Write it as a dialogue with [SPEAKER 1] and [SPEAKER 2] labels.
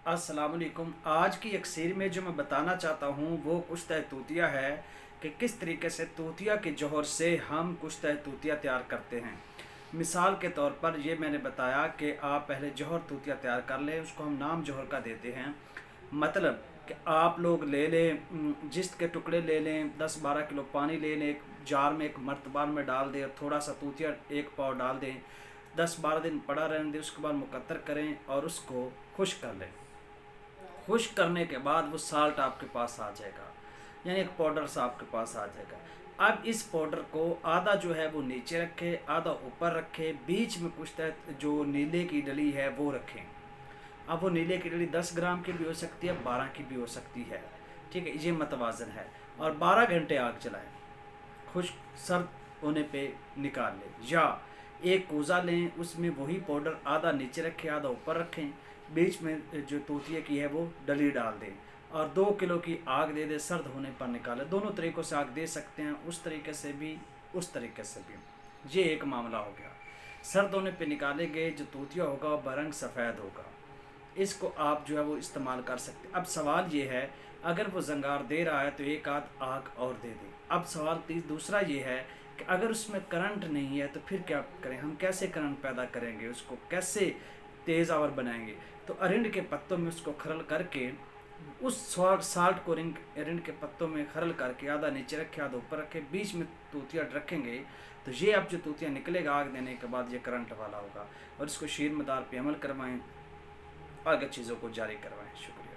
[SPEAKER 1] अस्सलाम वालेकुम। आज की एक सीरी में जो मैं बताना चाहता हूँ वो कुश्ता तूतिया है कि किस तरीके से तूतिया के जौहर से हम कुश्ता तूतिया तैयार करते हैं। मिसाल के तौर पर ये मैंने बताया कि आप पहले जौहर तूतिया तैयार कर लें, उसको हम नाम जौहर का देते हैं। मतलब कि आप लोग ले लें, जिस्त के टुकड़े ले लें, 10-12 किलो पानी ले लें, एक जार में एक मर्तबान में डाल दें और थोड़ा सा तूतिया 1 पाव डाल दें, 10-12 दिन पड़ा रहने दें। उसके बाद मुकत्तर करें और उसको खुश्क कर लें। खुश्क करने के बाद वो साल्ट आपके पास आ जाएगा, यानी एक पाउडर सा आपके पास आ जाएगा। अब इस पाउडर को आधा जो है वो नीचे रखें, आधा ऊपर रखें, बीच में कुछ जो नीले की डली है वो रखें। अब वो नीले की डली 10 ग्राम की भी हो सकती है, 12 की भी हो सकती है, ठीक है, ये मतवाजन है। और 12 घंटे आग जलाएं, खुश्क सर्द होने पे निकाल लें। या एक कोज़ा लें, उसमें वही पाउडर आधा नीचे रखें, आधा ऊपर रखें, बीच में जो तूतिए की है वो डली डाल दें और 2 किलो की आग दे दें। सर्द होने पर निकालें। दोनों तरीक़ों से आग दे सकते हैं, उस तरीके से भी, उस तरीके से भी। ये एक मामला हो गया। सर्द होने पे निकालेंगे, जो तूतिया होगा वो बरंग सफ़ेद होगा। इसको आप जो है वो इस्तेमाल कर सकते हैं। अब सवाल ये है, अगर वो जंगार दे रहा है तो एक आध आग और दे दें। अब सवाल दूसरा ये है कि अगर उसमें करंट नहीं है तो फिर क्या करें, हम कैसे करंट पैदा करेंगे, उसको कैसे तेज़ आवर बनाएंगे। तो अरिंड के पत्तों में उसको खरल करके, उस साल्ट को अरिंड के पत्तों में खरल करके आधा नीचे रखे, आधा ऊपर रखे, बीच में तूतिया रखेंगे तो ये अब जो तूतिया निकलेगा आग देने के बाद ये करंट वाला होगा। और इसको शीर मदार पे अमल करवाएं, आगे चीज़ों को जारी करवाएं। शुक्रिया।